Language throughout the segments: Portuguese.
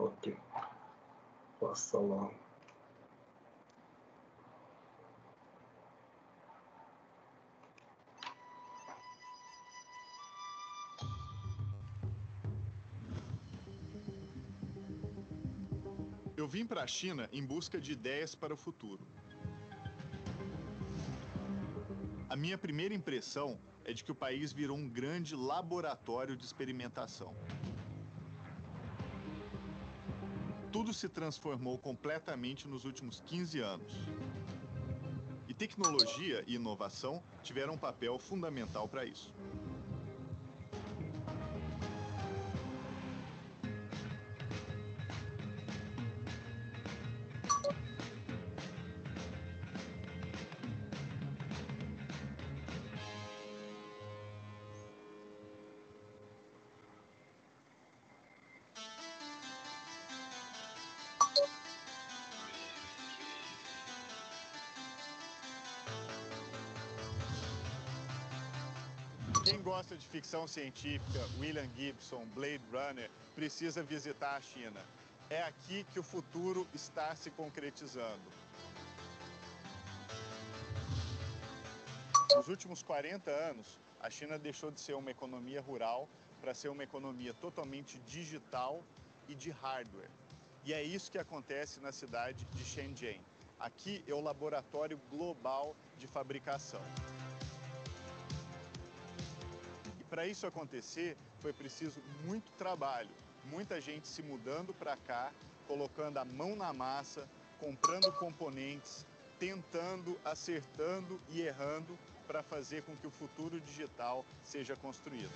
Ok. Passa lá. Eu vim para a China em busca de ideias para o futuro. A minha primeira impressão é de que o país virou um grande laboratório de experimentação. Tudo se transformou completamente nos últimos 15 anos. E tecnologia e inovação tiveram um papel fundamental para isso. Quem gosta de ficção científica, William Gibson, Blade Runner, precisa visitar a China. É aqui que o futuro está se concretizando. Nos últimos 40 anos, a China deixou de ser uma economia rural para ser uma economia totalmente digital e de hardware. E é isso que acontece na cidade de Shenzhen. Aqui é o laboratório global de fabricação. Para isso acontecer, foi preciso muito trabalho, muita gente se mudando para cá, colocando a mão na massa, comprando componentes, tentando, acertando e errando para fazer com que o futuro digital seja construído.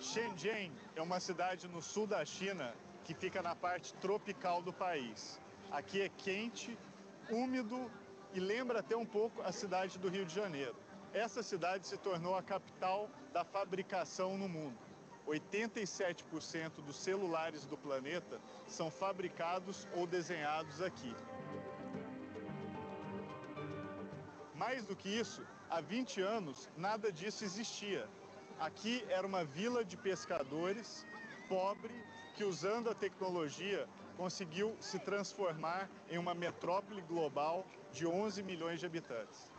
Shenzhen é uma cidade no sul da China que fica na parte tropical do país. Aqui é quente, úmido e lembra até um pouco a cidade do Rio de Janeiro. Essa cidade se tornou a capital da fabricação no mundo. 87% dos celulares do planeta são fabricados ou desenhados aqui. Mais do que isso, há 20 anos, nada disso existia. Aqui era uma vila de pescadores, pobre, que usando a tecnologia conseguiu se transformar em uma metrópole global de 11 milhões de habitantes.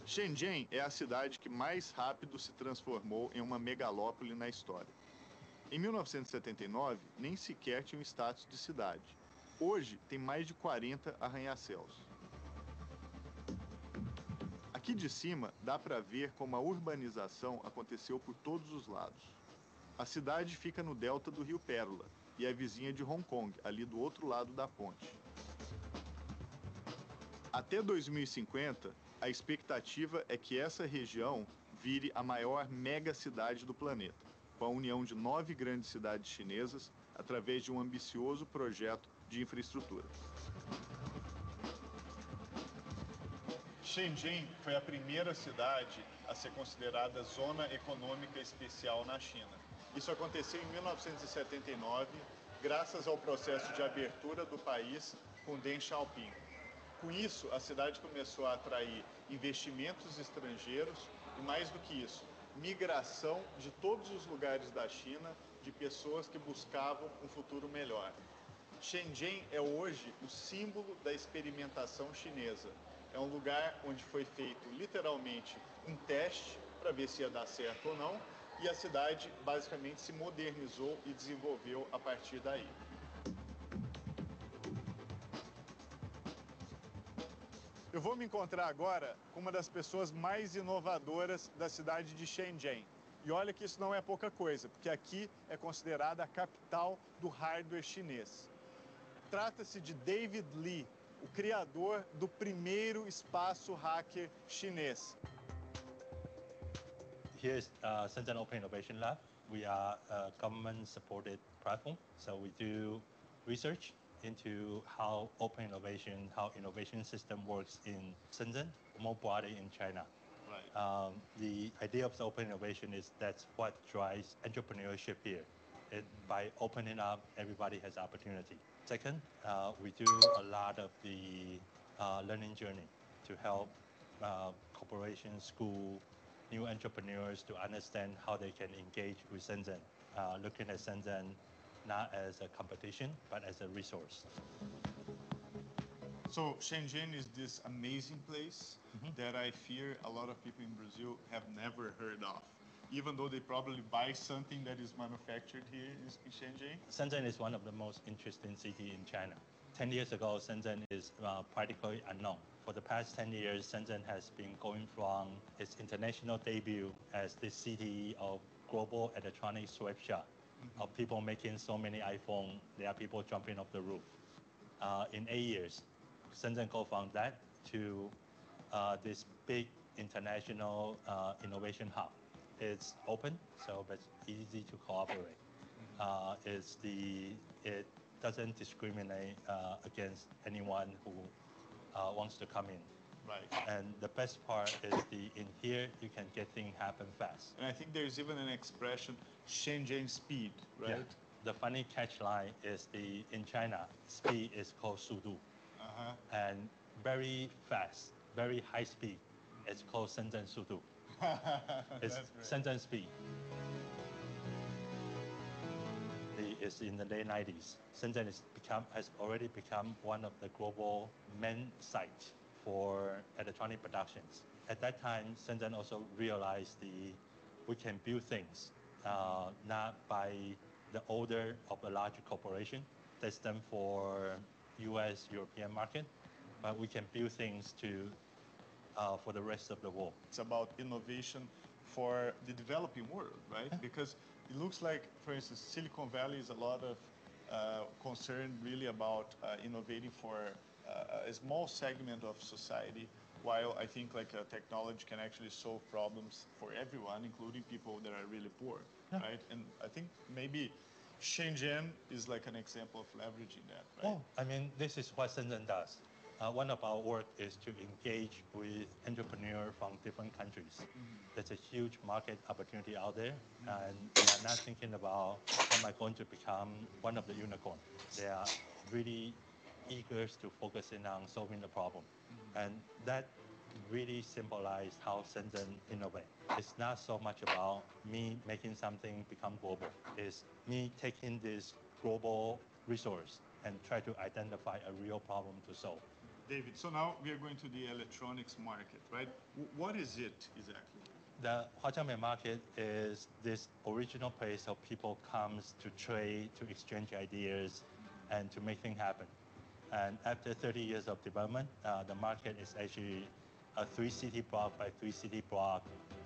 Shenzhen é a cidade que mais rápido se transformou em uma megalópole na história. Em 1979, nem sequer tinha um status de cidade. Hoje, tem mais de 40 arranha-céus. Aqui de cima, dá para ver como a urbanização aconteceu por todos os lados. A cidade fica no delta do Rio Pérola e é vizinha de Hong Kong, ali do outro lado da ponte. Até 2050, a expectativa é que essa região vire a maior megacidade do planeta, com a união de 9 grandes cidades chinesas através de um ambicioso projeto de infraestrutura. Shenzhen foi a primeira cidade a ser considerada Zona Econômica Especial na China. Isso aconteceu em 1979, graças ao processo de abertura do país com Deng Xiaoping. Com isso, a cidade começou a atrair investimentos estrangeiros e, mais do que isso, migração de todos os lugares da China de pessoas que buscavam um futuro melhor. Shenzhen é hoje o símbolo da experimentação chinesa. É um lugar onde foi feito literalmente um teste para ver se ia dar certo ou não, e a cidade basicamente se modernizou e desenvolveu a partir daí. Eu vou me encontrar agora com uma das pessoas mais inovadoras da cidade de Shenzhen. E olha que isso não é pouca coisa, porque aqui é considerada a capital do hardware chinês. Trata-se de David Li, o criador do primeiro espaço hacker chinês. Here is Shenzhen Open Innovation Lab. We are a government-supported platform, so we do research into how open innovation, how innovation system works in Shenzhen, more broadly in China. Right. The idea of the open innovation is that's what drives entrepreneurship here. By opening up, everybody has opportunity. Second, we do a lot of the learning journey to help corporations, school, new entrepreneurs to understand how they can engage with Shenzhen, looking at Shenzhen not as a competition, but as a resource. So Shenzhen is this amazing place that I fear a lot of people in Brazil have never heard of, even though they probably buy something that is manufactured here in Shenzhen. Shenzhen is one of the most interesting cities in China. 10 years ago, Shenzhen is practically unknown. For the past 10 years, Shenzhen has been going from its international debut as the city of global electronic sweatshop, of people making so many iPhones, there are people jumping off the roof. In 8 years, Shenzhen go from that to this big international innovation hub. It's open, so it's easy to cooperate. It doesn't discriminate against anyone who wants to come in. Right. And the best part is in here you can get things happen fast. And I think there's even an expression, Shenzhen speed, right? Yeah. The funny catch line is in China, speed is called 速度. And very fast, very high speed, it's called 深圳速度. It's Shenzhen speed. It's in the late 90s. Shenzhen has already become one of the global main sites for electronic productions. At that time, Shenzhen also realized we can build things not by the order of a large corporation destined for U.S. European market, but we can build things for the rest of the world. It's about innovation for the developing world, right? Yeah. Because it looks like, for instance, Silicon Valley is a lot of concern really about innovating for a small segment of society, while I think like technology can actually solve problems for everyone, including people that are really poor, Yeah. right? And I think maybe Shenzhen is like an example of leveraging that, right? Oh, I mean, this is what Shenzhen does. One of our work is to engage with entrepreneurs from different countries. There's a huge market opportunity out there, and they are not thinking about, am I going to become one of the unicorns? They are really eager to focus in on solving the problem. And that really symbolizes how Shenzhen innovate. It's not so much about me making something become global. It's me taking this global resource and try to identify a real problem to solve. David, so now we are going to the electronics market, right? What is it exactly? The Huaqiangbei market is this original place of people comes to trade, to exchange ideas, and to make things happen. And after 30 years of development, the market is actually a 3-city block by 3-city block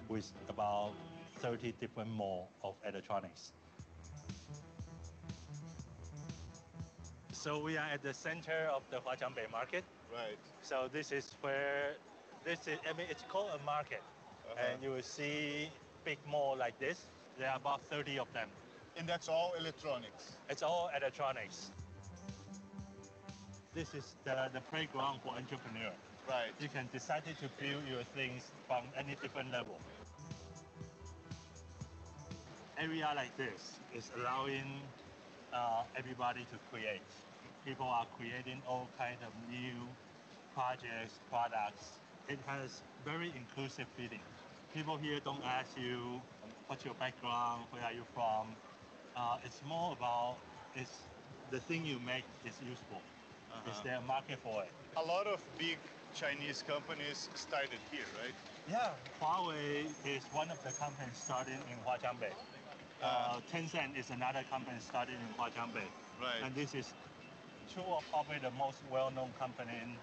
with about 30 different malls of electronics. So we are at the center of the Huaqiangbei market. Right. So this is where, it's called a market. And you will see big mall like this. There are about 30 of them. And that's all electronics? It's all electronics. This is the playground for entrepreneurs. Right. You can decide to build your things from any different level. Area like this is allowing everybody to create. People are creating all kinds of new projects, products. It has very inclusive feeling. People here don't ask you, what's your background, where are you from? It's more about, the thing you make is useful. Is there a market for it? A lot of big Chinese companies started here, right? Yeah, Huawei is one of the companies started in Huaqiangbei. Tencent is another company started in Huaqiangbei. Right. And this is two of probably the most well-known companies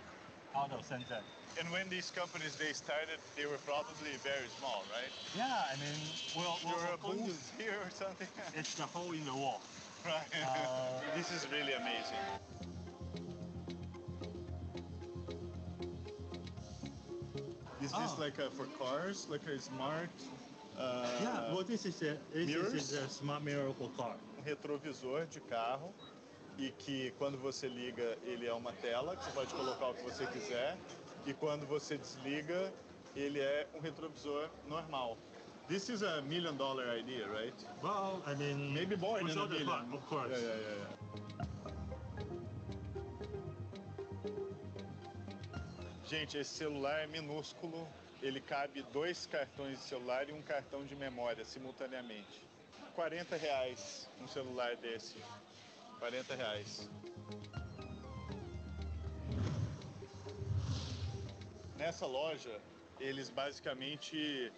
out of Shenzhen. And when these companies, they started, they were probably very small, right? Yeah, I mean, Your booth here or something? It's the hole in the wall. Right. This is really amazing. Is this like for cars, like a smart? Yeah, well, this is a smart mirror for car. Retrovisor de carro. e que quando você liga ele é uma tela, que você pode colocar o que você quiser, e quando você desliga ele é um retrovisor normal. This is a $1 million idea, right? Well, I mean, Maybe more for than sure a the million. part, of course. Yeah. Gente, esse celular é minúsculo, ele cabe 2 cartões de celular e um cartão de memória simultaneamente. R$ 40 um celular desse. R$ 40. Nessa loja, eles basicamente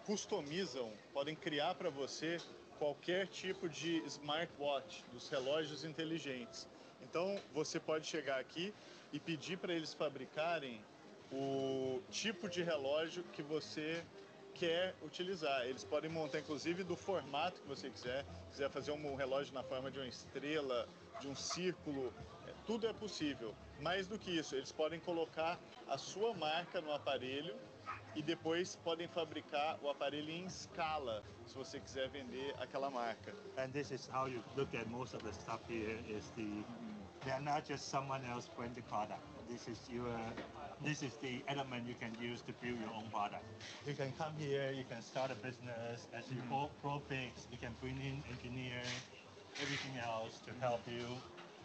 customizam, podem criar para você qualquer tipo de smartwatch, dos relógios inteligentes. Então, você pode chegar aqui e pedir para eles fabricarem o tipo de relógio que você quer utilizar. Eles podem montar, inclusive, do formato que você quiser. Se quiser fazer um relógio na forma de uma estrela, de um círculo, tudo é possível. Mais do que isso, eles podem colocar a sua marca no aparelho e depois podem fabricar o aparelho em escala, se você quiser vender aquela marca. And this is how you look at most of the stuff here is they are not just someone else branded product. This is the element you can use to build your own product. You can come here, you can start a business. As you grow big, you can bring in engineer, everything else to help you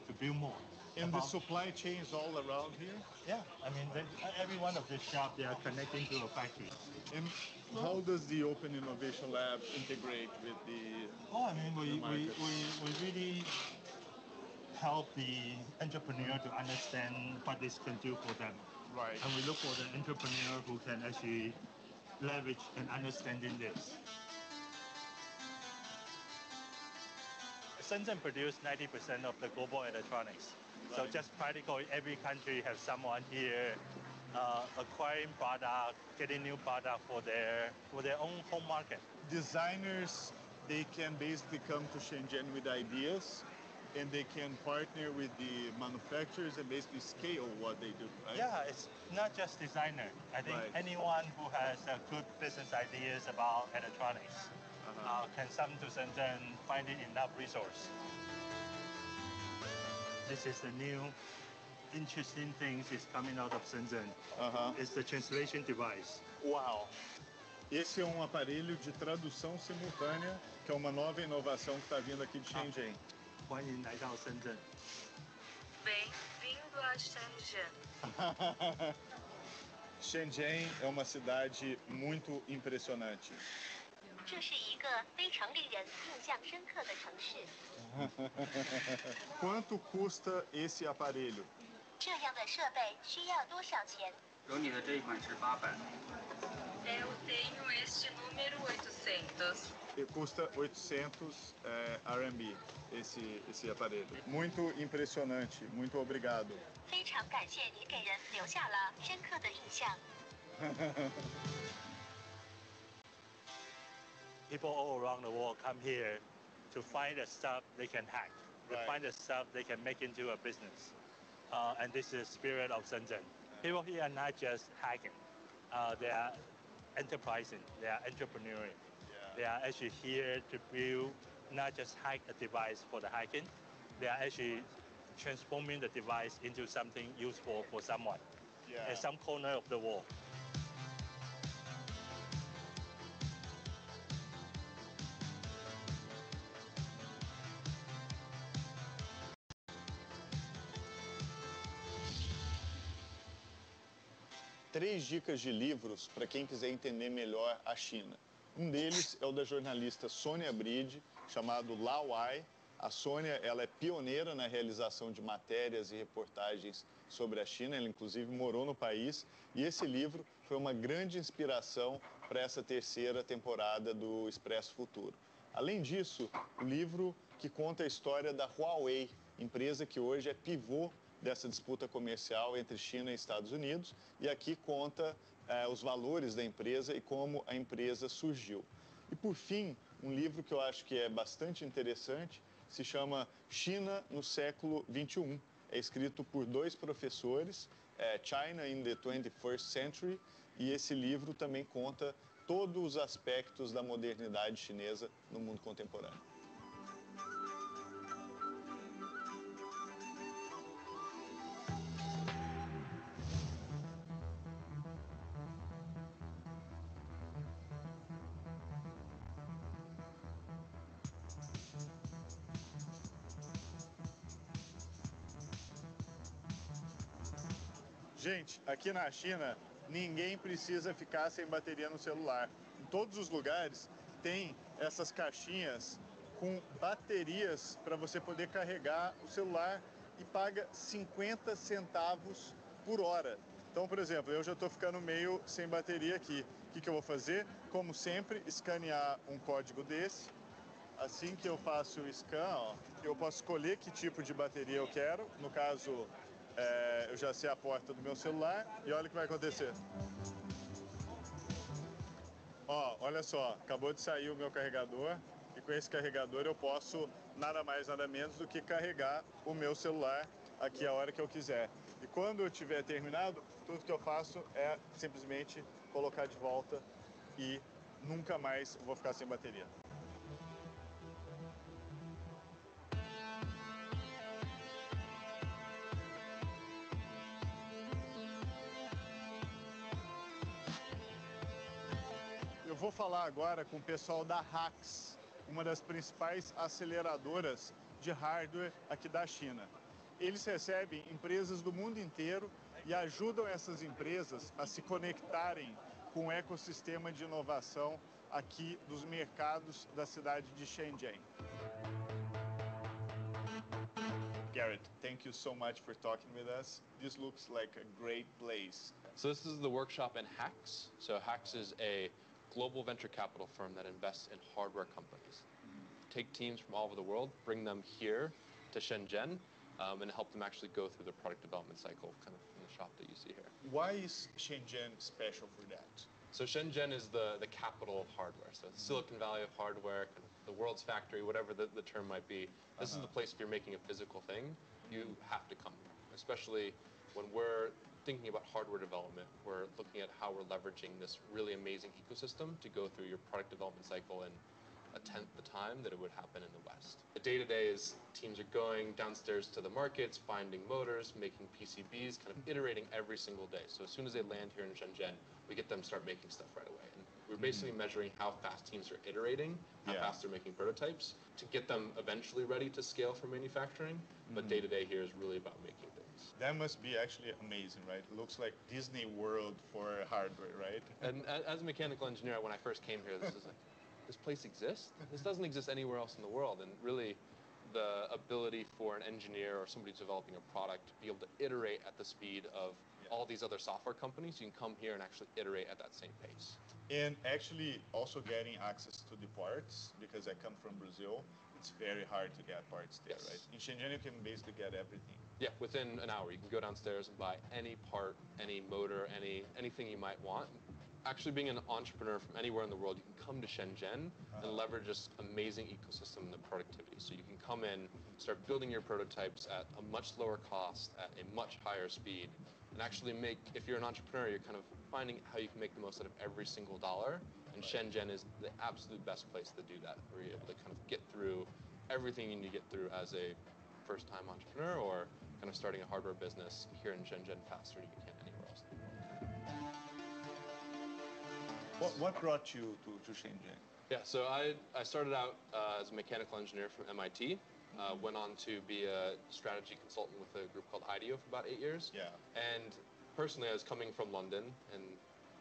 to build more. And the supply chain is all around here? Yeah, I mean, every one of this shop, they are connecting to a factory. And how does the Open Innovation Lab integrate with the... Oh, I mean, we really help the entrepreneur to understand what this can do for them. Right. And we look for the entrepreneur who can actually leverage and understand in this. Shenzhen produces 90% of the global electronics. So Right. just practically every country has someone here acquiring product, getting new product for their own home market. Designers, they can basically come to Shenzhen with ideas and they can partner with the manufacturers and basically scale what they do, right? Yeah, it's not just designer. I think Right. anyone who has good business ideas about electronics can come to Shenzhen, finding enough resource. This is the new interesting things is coming out of Shenzhen. It's the translation device. Uau! Esse é um aparelho de tradução simultânea, que é uma nova inovação que está vindo aqui de Shenzhen. 欢迎来到深圳。 Bem-vindo a Shenzhen. Shenzhen é uma cidade muito impressionante. 这是一个非常令人印象深刻的城市。 Quanto custa esse aparelho? 这样的设备需要多少钱？ 有你的这一款是800。 Eu tenho este número 800. E custa 800 RMB esse aparelho. Muito impressionante. Muito obrigado. 非常感谢你给人留下了深刻的印象。 People all around the world come here to find the stuff they can hack, to Right. find the stuff they can make into a business. And this is the spirit of Shenzhen. People here are not just hacking. They are enterprising. They are entrepreneurial. They are actually here to build, not just hack a device for the hacking. They are actually transforming the device into something useful for someone in some corner of the world. Três dicas de livros para quem quiser entender melhor a China. Um deles é o da jornalista Sônia Bride, chamado Laoai. A Sônia, ela é pioneira na realização de matérias e reportagens sobre a China. Ela, inclusive, morou no país. E esse livro foi uma grande inspiração para essa terceira temporada do Expresso Futuro. Além disso, o livro que conta a história da Huawei, empresa que hoje é pivô dessa disputa comercial entre China e Estados Unidos, e aqui conta os valores da empresa e como a empresa surgiu. E, por fim, um livro que eu acho que é bastante interessante, se chama China no século XXI. É escrito por dois professores, China in the 21st Century, e esse livro também conta todos os aspectos da modernidade chinesa no mundo contemporâneo. Gente, aqui na China, ninguém precisa ficar sem bateria no celular. Em todos os lugares tem essas caixinhas com baterias para você poder carregar o celular e paga 50 centavos por hora. Então, por exemplo, eu já estou ficando meio sem bateria aqui. O que eu vou fazer? Como sempre, escanear um código desse. Assim que eu faço o scan, ó, eu posso escolher que tipo de bateria eu quero. No caso, eu já sei a porta do meu celular e olha o que vai acontecer. Ó, olha só, acabou de sair o meu carregador e com esse carregador eu posso nada mais, nada menos do que carregar o meu celular aqui a hora que eu quiser. E quando eu tiver terminado, tudo que eu faço é simplesmente colocar de volta e nunca mais vou ficar sem bateria. Eu vou falar agora com o pessoal da HAX, uma das principais aceleradoras de hardware aqui da China. Eles recebem empresas do mundo inteiro e ajudam essas empresas a se conectarem com o ecossistema de inovação aqui dos mercados da cidade de Shenzhen. Garrett, thank you so much for talking with us. This looks like a great place. So this is the workshop in HAX. So HAX is a global venture capital firm that invests in hardware companies. Take teams from all over the world, bring them here to Shenzhen, and help them actually go through the product development cycle, kind of in the shop that you see here. Why is Shenzhen special for that? So Shenzhen is the capital of hardware. So Silicon Valley of hardware, kind of the world's factory, whatever the term might be. This is the place if you're making a physical thing, you have to come here. Especially when we're thinking about hardware development, we're looking at how we're leveraging this really amazing ecosystem to go through your product development cycle in a tenth the time that it would happen in the West. The day-to-day is teams are going downstairs to the markets, finding motors, making PCBs, kind of iterating every single day. So as soon as they land here in Shenzhen, we get them start making stuff right away. And we're basically measuring how fast teams are iterating, how fast they're making prototypes, to get them eventually ready to scale for manufacturing. But day-to-day here is really about making things. That must be actually amazing, right? It looks like Disney World for hardware, right? And as a mechanical engineer, when I first came here, this is like, this place exists? This doesn't exist anywhere else in the world. And really, the ability for an engineer or somebody developing a product to be able to iterate at the speed of all these other software companies, you can come here and actually iterate at that same pace. And actually also getting access to the parts, because I come from Brazil, it's very hard to get parts there, right? In Shenzhen, you can basically get everything. Yeah, within an hour, you can go downstairs and buy any part, any motor, anything you might want. Actually, being an entrepreneur from anywhere in the world, you can come to Shenzhen and leverage this amazing ecosystem and the productivity. So you can come in, start building your prototypes at a much lower cost, at a much higher speed, and actually make, if you're an entrepreneur, you're kind of finding how you can make the most out of every single dollar. And Shenzhen is the absolute best place to do that, where you're able to kind of get through everything you need to get through as a first-time entrepreneur or kind of starting a hardware business here in Shenzhen faster than you can anywhere else in the world. What brought you to Shenzhen? Yeah, so I started out as a mechanical engineer from MIT. Went on to be a strategy consultant with a group called IDEO for about 8 years. Yeah. And personally, I was coming from London and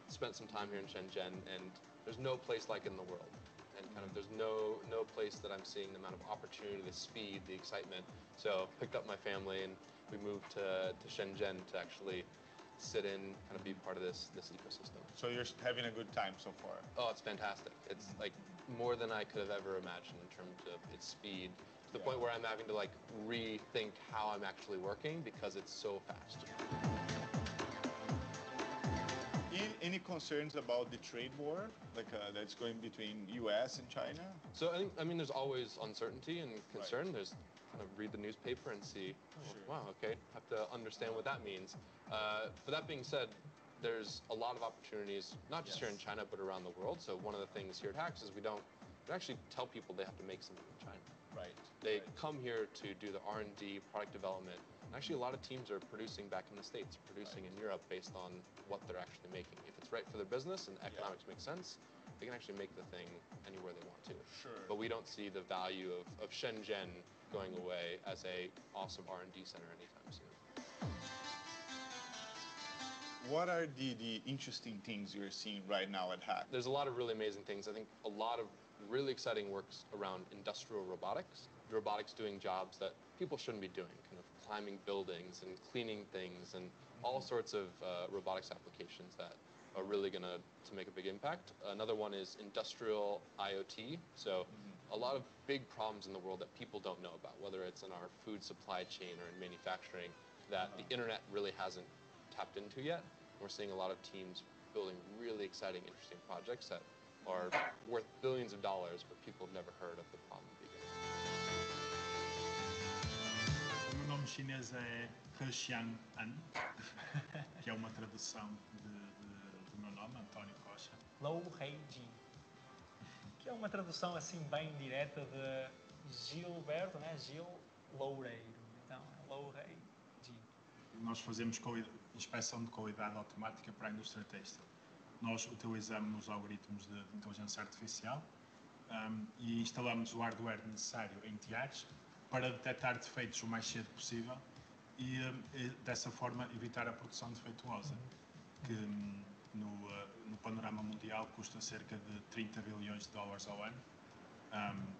spent some time here in Shenzhen, and there's no place like it in the world. And kind of there's no place that I'm seeing the amount of opportunity, the speed, the excitement. So picked up my family and we moved to Shenzhen to actually sit in, kind of be part of this ecosystem. So you're having a good time so far? Oh, it's fantastic. It's like more than I could have ever imagined in terms of its speed, to the point where I'm having to like rethink how I'm actually working because it's so fast. Any concerns about the trade war, like that's going between U.S. and China? So I mean, there's always uncertainty and concern. There's kind of read the newspaper and see, wow, okay, have to understand what that means. But that being said, there's a lot of opportunities, not just here in China, but around the world. So one of the things here at HAX is we actually tell people they have to make something in China. Right. They come here to do the R&D, product development. And actually, a lot of teams are producing back in the States, producing in Europe based on what they're actually making. If it's right for their business and economics make sense, they can actually make the thing anywhere they want to. Sure. But we don't see the value of Shenzhen going away as a awesome R&D center anytime soon. What are the interesting things you're seeing right now at Hack? There's a lot of really amazing things. I think a lot of really exciting works around industrial robotics. Robotics doing jobs that people shouldn't be doing, kind of climbing buildings and cleaning things and all sorts of robotics applications that are really going to make a big impact. Another one is industrial IoT. So a lot of big problems in the world that people don't know about, whether it's in our food supply chain or in manufacturing, that the internet really hasn't tapped into yet. We're seeing a lot of teams building really exciting, interesting projects that are worth billions of dollars, but people have never heard of the problem before. O meu nome chinês é He Xiang-an, que é uma tradução do meu nome, António Costa. Lou Rei Ji, que é uma tradução assim bem direta de Gilberto, né? Gil Loureiro. Então, é Lou Rei Ji. Nós fazemos inspeção de qualidade automática para a indústria têxtil. Nós utilizamos algoritmos de inteligência artificial e instalamos o hardware necessário em tiares para detectar defeitos o mais cedo possível e dessa forma evitar a produção defeituosa, que no panorama mundial custa cerca de 30 bilhões de dólares ao ano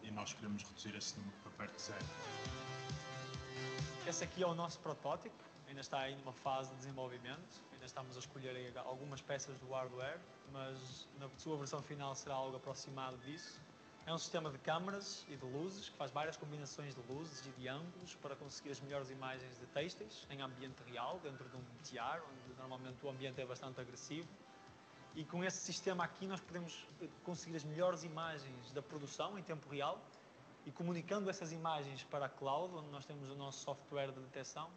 e nós queremos reduzir esse número para perto de zero. Esse aqui é o nosso protótipo, ainda está aí numa fase de desenvolvimento, ainda estamos a escolher aí algumas peças do hardware, mas na sua versão final será algo aproximado disso. É um sistema de câmaras e de luzes, que faz várias combinações de luzes e de ângulos para conseguir as melhores imagens de têxteis em ambiente real, dentro de um tiar, onde normalmente o ambiente é bastante agressivo. E com esse sistema aqui nós podemos conseguir as melhores imagens da produção em tempo real e comunicando essas imagens para a cloud, onde nós temos o nosso software de detecção,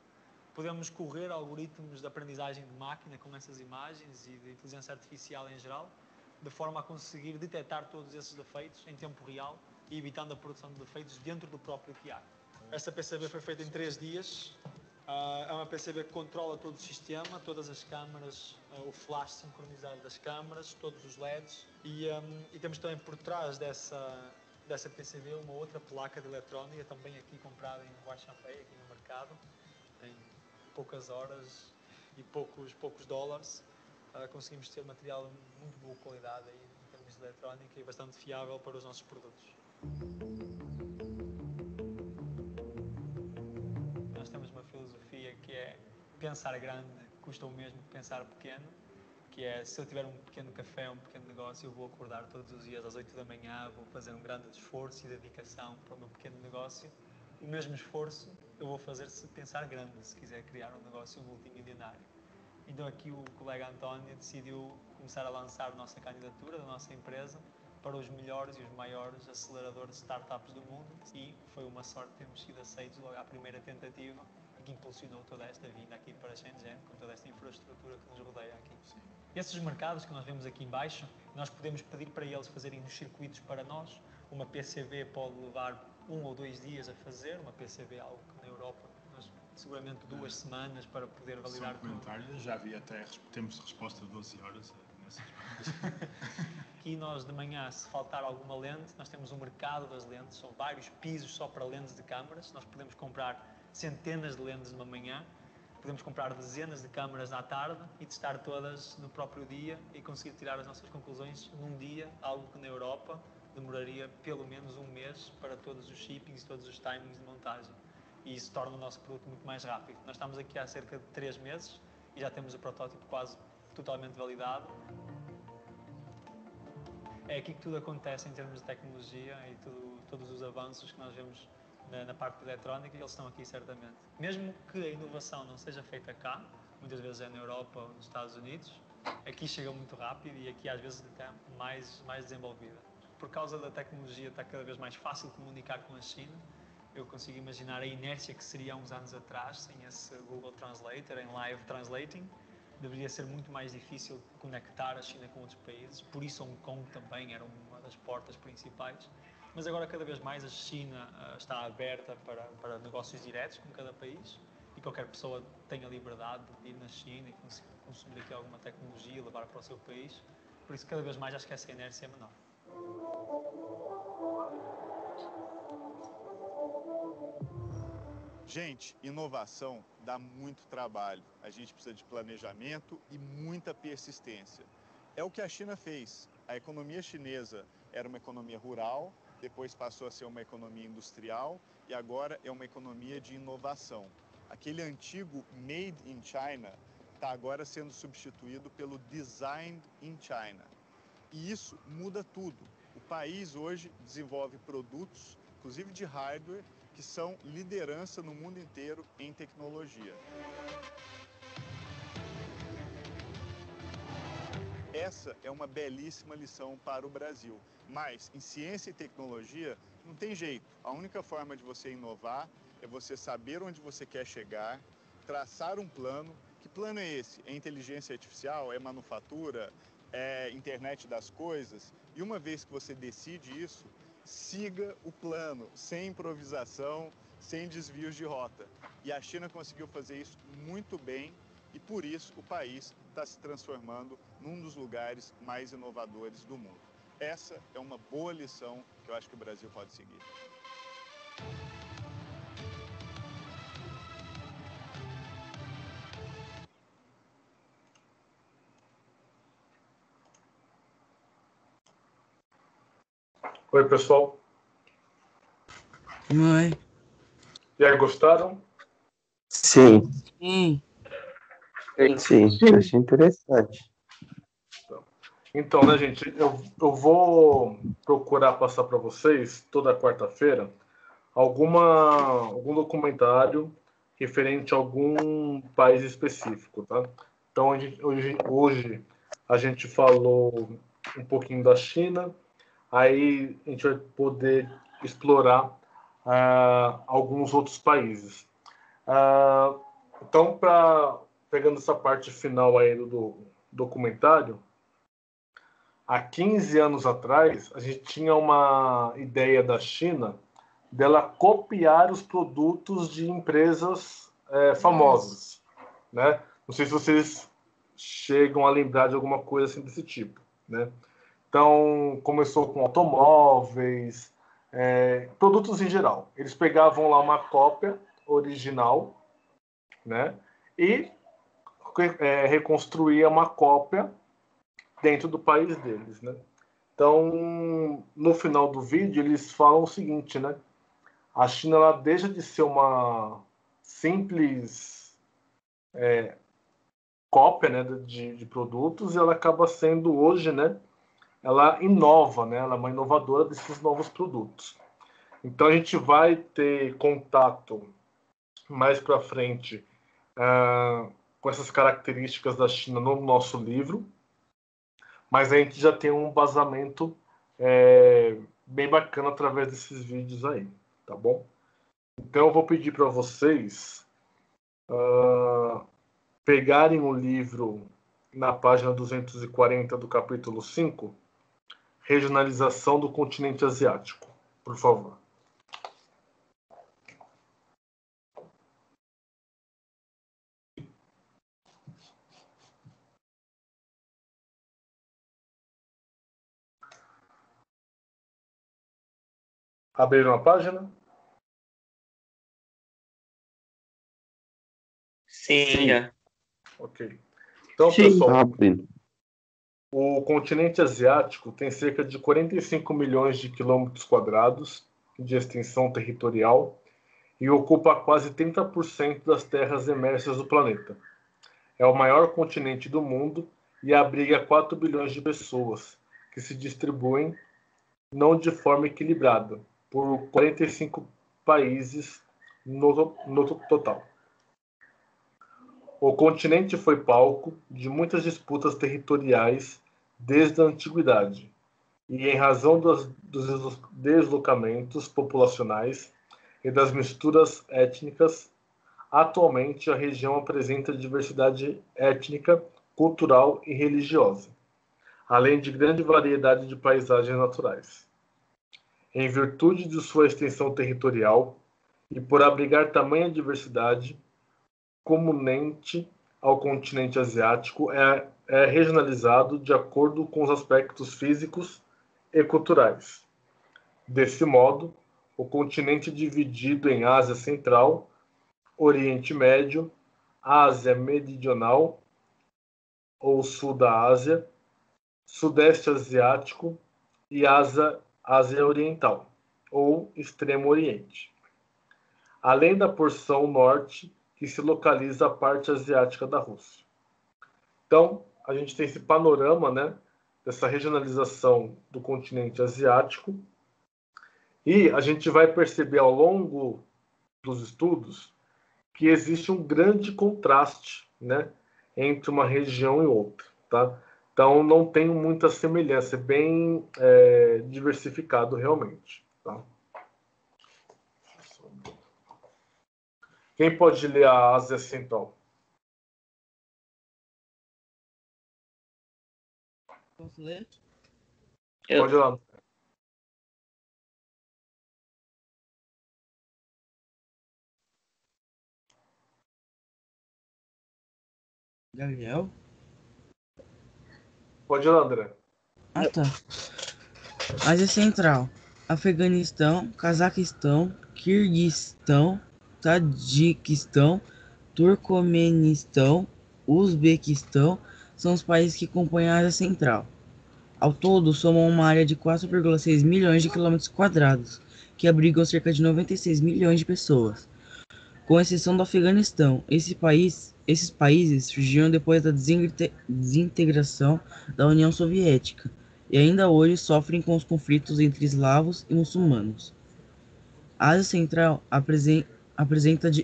podemos correr algoritmos de aprendizagem de máquina com essas imagens e de inteligência artificial em geral, de forma a conseguir detectar todos esses defeitos em tempo real e evitando a produção de defeitos dentro do próprio tiar. Esta PCB foi feita em 3 dias. É uma PCB que controla todo o sistema, todas as câmaras, o flash sincronizado das câmaras, todos os LEDs. E temos também por trás dessa PCB uma outra placa de eletrónica, também aqui comprada em Huaxinpei, aqui no mercado, em poucas horas e poucos dólares. Conseguimos ter material de muito boa qualidade aí, em termos de eletrónica e bastante fiável para os nossos produtos. Nós temos uma filosofia que é pensar grande custa o mesmo que pensar pequeno, que é se eu tiver um pequeno café, um pequeno negócio, eu vou acordar todos os dias às 8 da manhã, vou fazer um grande esforço e dedicação para o meu pequeno negócio. O mesmo esforço eu vou fazer se pensar grande, se quiser criar um negócio multimilionário. Então aqui o colega António decidiu começar a lançar a nossa candidatura da nossa empresa para os melhores e os maiores aceleradores de startups do mundo e foi uma sorte termos sido aceitos logo à primeira tentativa e que impulsionou toda esta vinda aqui para Shenzhen, com toda esta infraestrutura que nos rodeia aqui. Sim. Esses mercados que nós vemos aqui em baixo, nós podemos pedir para eles fazerem os circuitos para nós. Uma PCB pode levar 1 ou 2 dias a fazer, uma PCB é algo que na Europa seguramente 2 semanas para poder validar tudo. Já vi até tempos de resposta de 12 horas nessas máquinas. Aqui nós de manhã, se faltar alguma lente, nós temos um mercado das lentes, são vários pisos só para lentes de câmaras. Nós podemos comprar centenas de lentes numa manhã, podemos comprar dezenas de câmaras à tarde e testar todas no próprio dia e conseguir tirar as nossas conclusões num dia, algo que na Europa demoraria pelo menos 1 mês para todos os shippings e todos os timings de montagem. E isso torna o nosso produto muito mais rápido. Nós estamos aqui há cerca de 3 meses e já temos o protótipo quase totalmente validado. É aqui que tudo acontece em termos de tecnologia e todos os avanços que nós vemos na parte eletrónica, eles estão aqui certamente. Mesmo que a inovação não seja feita cá, muitas vezes é na Europa ou nos Estados Unidos, aqui chega muito rápido e aqui às vezes até mais desenvolvida. Por causa da tecnologia está cada vez mais fácil comunicar com a China. Eu consigo imaginar a inércia que seria há uns anos atrás, sem esse Google Translator em live translating. Deveria ser muito mais difícil conectar a China com outros países, por isso Hong Kong também era uma das portas principais. Mas agora cada vez mais a China está aberta para negócios diretos com cada país e qualquer pessoa tem a liberdade de ir na China e consumir aqui alguma tecnologia e levar para o seu país. Por isso cada vez mais acho que essa inércia é menor. Gente, inovação dá muito trabalho. A gente precisa de planejamento e muita persistência. É o que a China fez. A economia chinesa era uma economia rural, depois passou a ser uma economia industrial e agora é uma economia de inovação. Aquele antigo Made in China está agora sendo substituído pelo Design in China. E isso muda tudo. O país hoje desenvolve produtos, inclusive de hardware, que são liderança no mundo inteiro em tecnologia. Essa é uma belíssima lição para o Brasil. Mas em ciência e tecnologia não tem jeito. A única forma de você inovar é você saber onde você quer chegar, traçar um plano. Que plano é esse? É inteligência artificial? É manufatura? É internet das coisas? E uma vez que você decide isso, siga o plano, sem improvisação, sem desvios de rota. E a China conseguiu fazer isso muito bem e por isso o país está se transformando num dos lugares mais inovadores do mundo. Essa é uma boa lição que eu acho que o Brasil pode seguir. Oi, pessoal. Oi. E aí, gostaram? Sim. Sim. Sim, achei interessante. Então, né, gente, eu vou procurar passar para vocês, toda quarta-feira, algum documentário referente a algum país específico, tá? Então, hoje a gente falou um pouquinho da China, aí a gente vai poder explorar alguns outros países. Então, pegando essa parte final aí do documentário, há 15 anos atrás, a gente tinha uma ideia da China dela copiar os produtos de empresas famosas, né? Não sei se vocês chegam a lembrar de alguma coisa assim desse tipo, né? Então, começou com automóveis, produtos em geral. Eles pegavam lá uma cópia original, né? E reconstruía uma cópia dentro do país deles, né? Então, no final do vídeo, eles falam o seguinte, né? A China, ela deixa de ser uma simples cópia, né, de produtos e ela acaba sendo hoje, né? Ela inova, né? Ela é uma inovadora desses novos produtos. Então, a gente vai ter contato mais para frente com essas características da China no nosso livro, mas a gente já tem um embasamento bem bacana através desses vídeos aí, tá bom? Então eu vou pedir para vocês pegarem o livro na página 240 do capítulo 5, Regionalização do Continente Asiático, por favor. Abriram a página? Sim. Ok. Então, pessoal, o continente asiático tem cerca de 45 milhões de quilômetros quadrados de extensão territorial e ocupa quase 30% das terras emersas do planeta. É o maior continente do mundo e abriga 4 bilhões de pessoas, que se distribuem não de forma equilibrada, por 45 países no total. O continente foi palco de muitas disputas territoriais desde a antiguidade, e em razão dos deslocamentos populacionais e das misturas étnicas, atualmente a região apresenta diversidade étnica, cultural e religiosa, além de grande variedade de paisagens naturais. Em virtude de sua extensão territorial e por abrigar tamanha diversidade, comunente ao continente asiático é regionalizado de acordo com os aspectos físicos e culturais. Desse modo, o continente é dividido em Ásia Central, Oriente Médio Ásia Meridional ou Sul da Ásia, Sudeste Asiático e Ásia Oriental ou Extremo Oriente, além da porção norte que se localiza a parte asiática da Rússia. Então, a gente tem esse panorama, né, dessa regionalização do continente asiático, e a gente vai perceber ao longo dos estudos que existe um grande contraste, né, entre uma região e outra, tá? Então, não tem muita semelhança, é bem diversificado realmente, tá? Quem pode ler a Ásia Central? Posso ler? Pode ir lá. Gabriel? Pode ir lá, André. Ah, tá. Ásia Central. Afeganistão, Cazaquistão, Quirguistão, Tadiquistão, Turcomenistão, Uzbequistão são os países que compõem a Ásia Central. Ao todo, somam uma área de 4,6 milhões de quilômetros quadrados, que abrigam cerca de 96 milhões de pessoas. Com exceção do Afeganistão, esses países surgiram depois da desintegração da União Soviética e ainda hoje sofrem com os conflitos entre eslavos e muçulmanos. A Ásia Central apresenta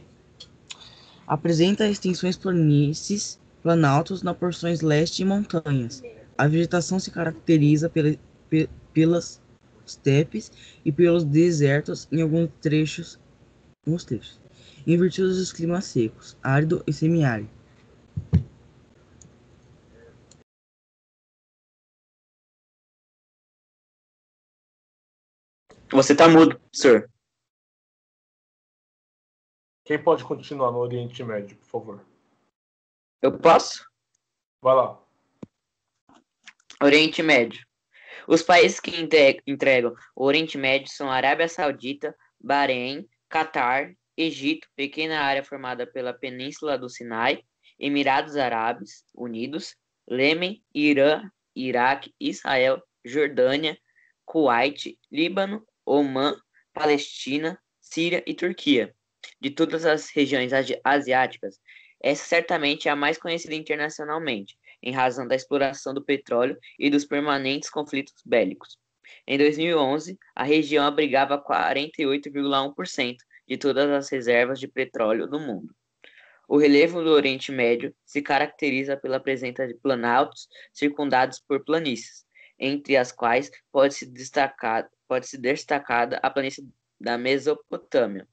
extensões planícies, planaltos na porções leste e montanhas. A vegetação se caracteriza pelas estepes e pelos desertos em alguns trechos, em virtude dos climas secos, árido e semiárido. Você tá mudo, senhor. Quem pode continuar no Oriente Médio, por favor? Eu posso? Vai lá. Oriente Médio. Os países que entregam o Oriente Médio são Arábia Saudita, Bahrein, Catar, Egito, pequena área formada pela Península do Sinai, Emirados Árabes Unidos, Iêmen, Irã, Iraque, Israel, Jordânia, Kuwait, Líbano, Omã, Palestina, Síria e Turquia. De todas as regiões asiáticas, essa certamente é a mais conhecida internacionalmente, em razão da exploração do petróleo e dos permanentes conflitos bélicos. Em 2011, a região abrigava 48,1% de todas as reservas de petróleo do mundo. O relevo do Oriente Médio se caracteriza pela presença de planaltos circundados por planícies, entre as quais pode ser destacada a planície da Mesopotâmia,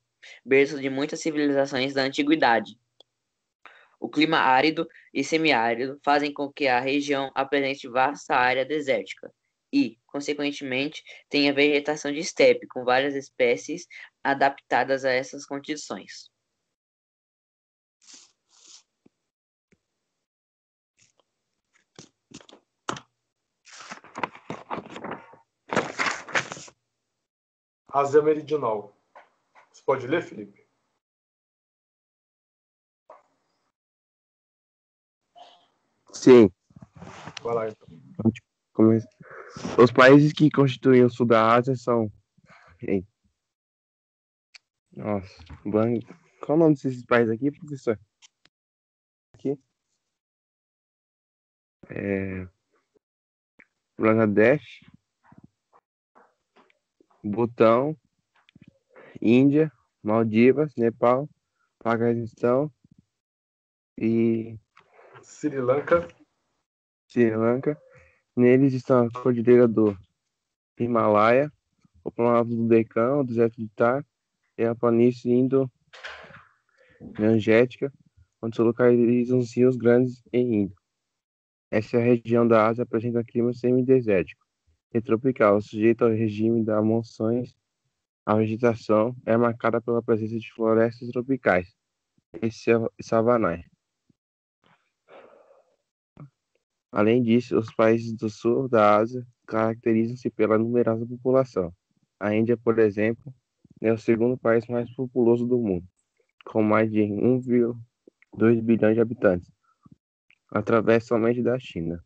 berço de muitas civilizações da antiguidade. O clima árido e semiárido fazem com que a região apresente vasta área desértica e, consequentemente, tenha vegetação de estepe, com várias espécies adaptadas a essas condições. Ásia Meridional. Você pode ler, Felipe? Sim. Vai lá, então. Os países que constituem o sul da Ásia são... Nossa, qual o nome desses países aqui, professor? Aqui. Bangladesh, Butão, Índia, Maldivas, Nepal, Paquistão e Sri Lanka. Neles estão a Cordilheira do Himalaia, o Planalto do Deccan, o Deserto de Thar e a Planície Indo-Gangetica, onde se localizam os rios grandes e Indo. Essa região da Ásia apresenta clima semidesértico e tropical, sujeito ao regime das monções. A vegetação é marcada pela presença de florestas tropicais e savanais. Além disso, os países do sul da Ásia caracterizam-se pela numerosa população. A Índia, por exemplo, é o segundo país mais populoso do mundo, com mais de 2 bilhões de habitantes, através somente da China.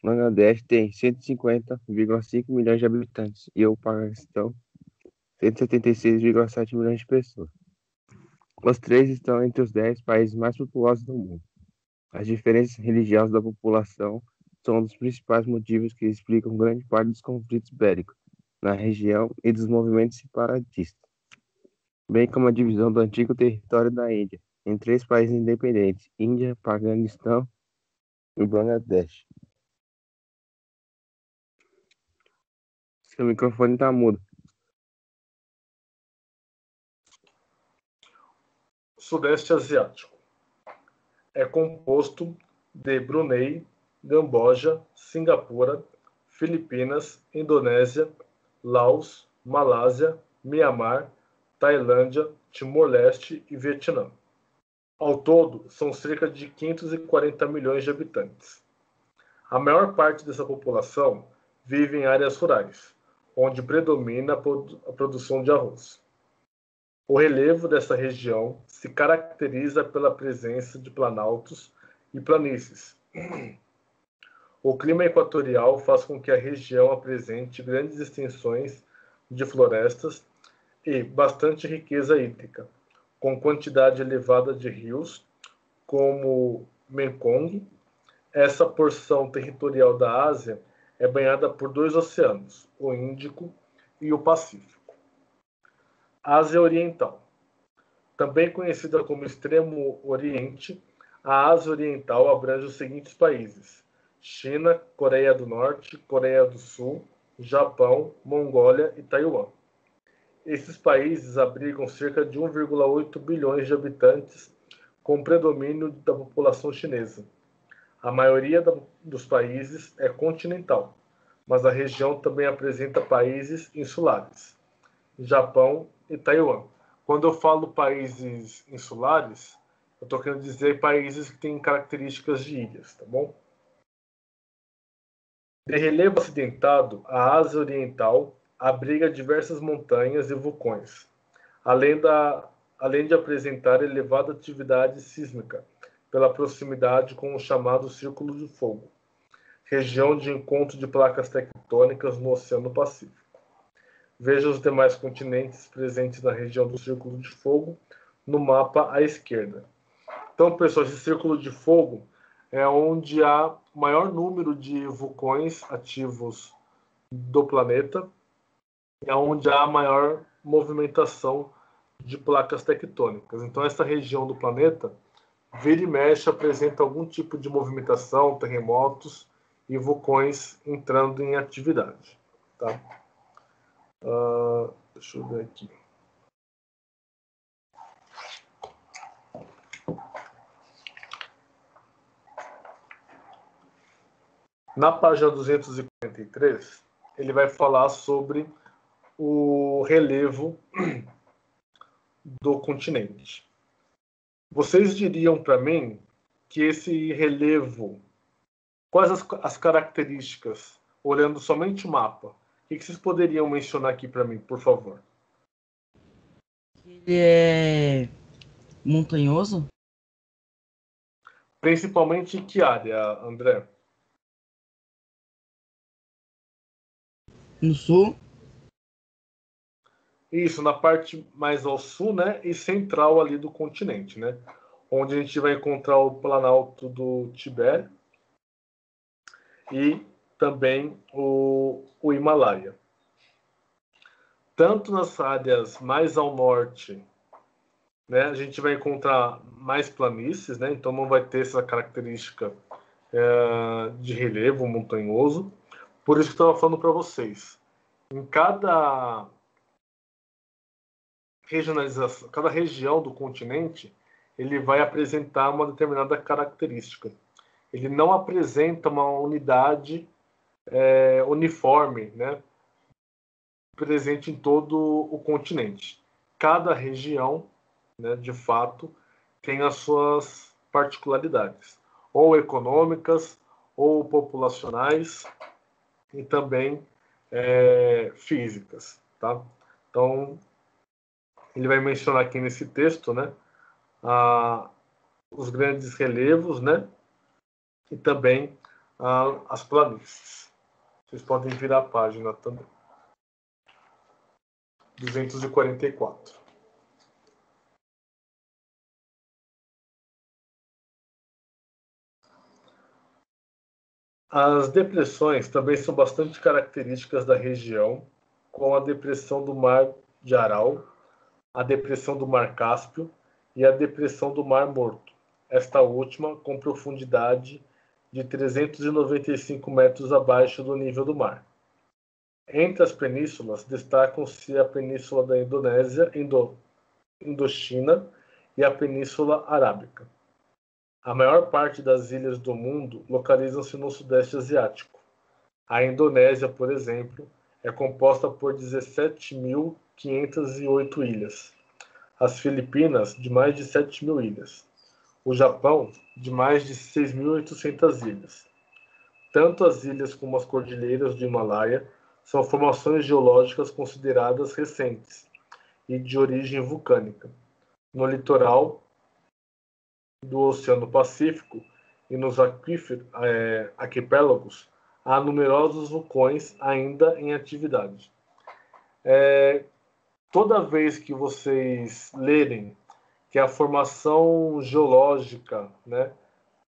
Bangladesh tem 150,5 milhões de habitantes e o Paquistão 176,7 milhões de pessoas. Os três estão entre os 10 países mais populosos do mundo. As diferenças religiosas da população são um dos principais motivos que explicam grande parte dos conflitos bélicos na região e dos movimentos separatistas, bem como a divisão do antigo território da Índia em 3 países independentes: Índia, Paquistão e Bangladesh. Seu microfone está mudo. Sudeste Asiático é composto de Brunei, Camboja, Singapura, Filipinas, Indonésia, Laos, Malásia, Mianmar, Tailândia, Timor-Leste e Vietnã. Ao todo, são cerca de 540 milhões de habitantes. A maior parte dessa população vive em áreas rurais, onde predomina a produção de arroz. O relevo dessa região se caracteriza pela presença de planaltos e planícies. O clima equatorial faz com que a região apresente grandes extensões de florestas e bastante riqueza hídrica, com quantidade elevada de rios, como Mekong. Essa porção territorial da Ásia é banhada por 2 oceanos, o Índico e o Pacífico. Ásia Oriental. Também conhecida como Extremo Oriente, a Ásia Oriental abrange os seguintes países: China, Coreia do Norte, Coreia do Sul, Japão, Mongólia e Taiwan. Esses países abrigam cerca de 1,8 bilhões de habitantes, com predomínio da população chinesa. A maioria dos países é continental, mas a região também apresenta países insulares: Japão e Taiwan. Quando eu falo países insulares, eu estou querendo dizer países que têm características de ilhas, tá bom? De relevo acidentado, a Ásia Oriental abriga diversas montanhas e vulcões, além de apresentar elevada atividade sísmica pela proximidade com o chamado Círculo de Fogo, região de encontro de placas tectônicas no Oceano Pacífico. Veja os demais continentes presentes na região do Círculo de Fogo no mapa à esquerda. Então, pessoal, esse Círculo de Fogo é onde há o maior número de vulcões ativos do planeta e é onde há a maior movimentação de placas tectônicas. Então, essa região do planeta, vira e mexe, apresenta algum tipo de movimentação, terremotos e vulcões entrando em atividade. Tá? Deixa eu ver aqui. Na página 243, ele vai falar sobre o relevo do continente. Vocês diriam para mim que esse relevo, quais as características, olhando somente o mapa, o que vocês poderiam mencionar aqui para mim, por favor? Ele é montanhoso? Principalmente em que área, André? No sul? Isso, na parte mais ao sul, né, e central ali do continente, né? Onde a gente vai encontrar o Planalto do Tibete e também o Himalaia. Tanto nas áreas mais ao norte, né, a gente vai encontrar mais planícies, né? Então não vai ter essa característica de relevo montanhoso. Por isso que eu estava falando para vocês. Em cada regionalização, cada região do continente, ele vai apresentar uma determinada característica. Ele não apresenta uma unidade uniforme, né, presente em todo o continente. Cada região, né, de fato, tem as suas particularidades, ou econômicas, ou populacionais, e também físicas, tá? Então, ele vai mencionar aqui nesse texto, né, os grandes relevos, né? E também as planícies. Vocês podem virar a página também. 244. As depressões também são bastante características da região, com a depressão do Mar de Aral, a depressão do Mar Cáspio e a depressão do Mar Morto, esta última com profundidade de 395 metros abaixo do nível do mar. Entre as penínsulas destacam-se a Península da Indonésia, Indochina e a Península Arábica. A maior parte das ilhas do mundo localizam-se no Sudeste Asiático. A Indonésia, por exemplo, é composta por 17.508 ilhas. As Filipinas, de mais de 7.000 ilhas. O Japão, de mais de 6.800 ilhas. Tanto as ilhas como as cordilheiras do Himalaia são formações geológicas consideradas recentes e de origem vulcânica. No litoral do Oceano Pacífico e nos arquipélagos, há numerosos vulcões ainda em atividade. Toda vez que vocês lerem que a formação geológica, né,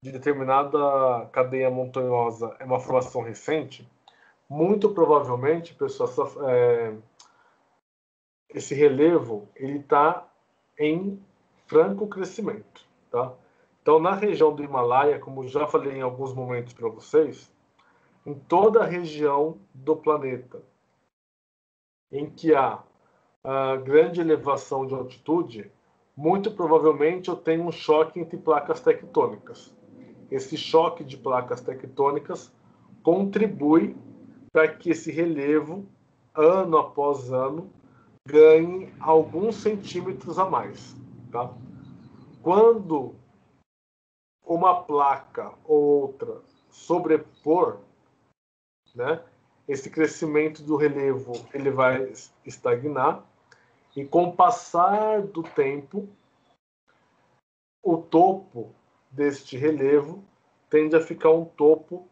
de determinada cadeia montanhosa é uma formação recente, muito provavelmente, pessoal, esse relevo ele está em franco crescimento, tá? Então, na região do Himalaia, como já falei em alguns momentos para vocês, em toda a região do planeta em que há grande elevação de altitude, muito provavelmente eu tenho um choque entre placas tectônicas. Esse choque de placas tectônicas contribui para que esse relevo, ano após ano, ganhe alguns centímetros a mais. Tá? Quando uma placa ou outra sobrepor, né, esse crescimento do relevo ele vai estagnar, e com o passar do tempo, o topo deste relevo tende a ficar um topo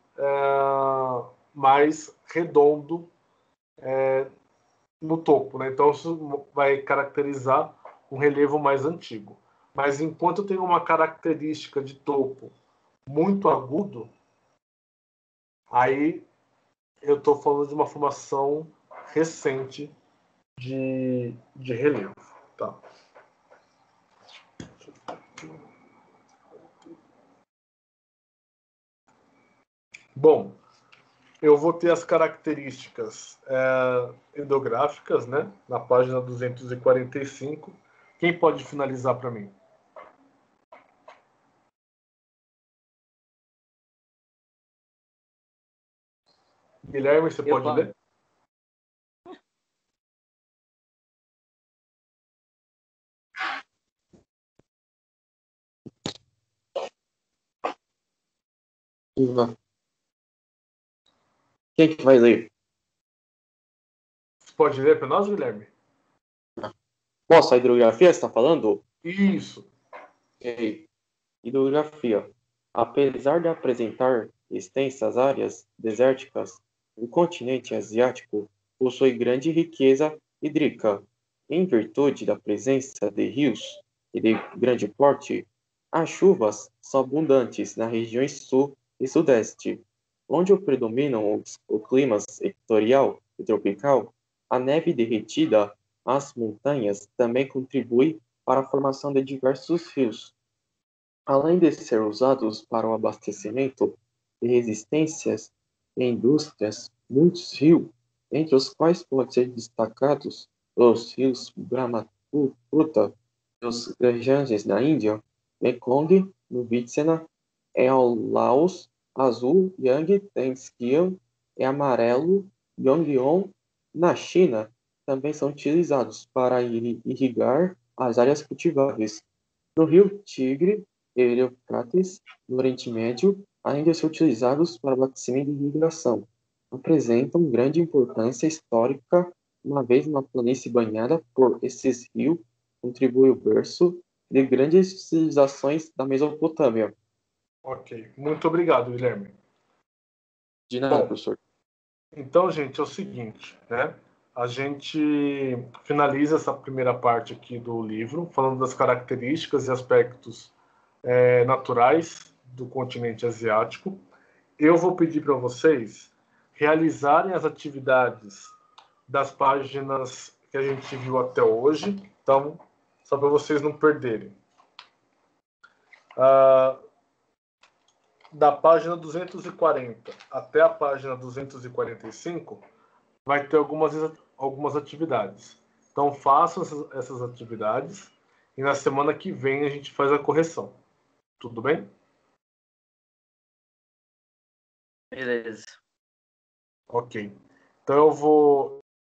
mais redondo no topo, né? Então isso vai caracterizar um relevo mais antigo. Mas enquanto tem uma característica de topo muito agudo, aí eu estou falando de uma formação recente de relevo. Tá? Bom, eu vou ter as características endográficas, né, na página 245. Quem pode finalizar para mim? Guilherme, você pode ler? Quem que vai ler? Você pode ler para nós, Guilherme? Nossa, a hidrografia você está falando? Isso. Okay. Hidrografia. Apesar de apresentar extensas áreas desérticas, o continente asiático possui grande riqueza hídrica. Em virtude da presença de rios e de grande porte, as chuvas são abundantes nas regiões sul e sudeste, onde predominam o clima equatorial e tropical. A neve derretida às montanhas também contribui para a formação de diversos rios. Além de ser usados para o abastecimento de resistências e indústrias, muitos rios, entre os quais podem ser destacados os rios Brahmaputra, os Ganges na Índia, Mekong no Vietnã, o Laos, azul Yang Tengskian e amarelo Yongbyon na China, também são utilizados para irrigar as áreas cultiváveis. No rio Tigre e Eufrates, no Oriente Médio, além de ser utilizados para abastecimento e irrigação, apresentam grande importância histórica, uma vez uma planície banhada por esses rios contribui o berço de grandes civilizações da Mesopotâmia. Ok, muito obrigado, Guilherme. De nada, Bom, professor. então, gente, é o seguinte, né? A gente finaliza essa primeira parte aqui do livro, falando das características e aspectos naturais do continente asiático. Eu vou pedir para vocês realizarem as atividades das páginas que a gente viu até hoje. Então, só para vocês não perderem. Da página 240 até a página 245, vai ter algumas atividades. Então, façam essas atividades e na semana que vem a gente faz a correção. Tudo bem? Beleza. Ok. Então, eu vou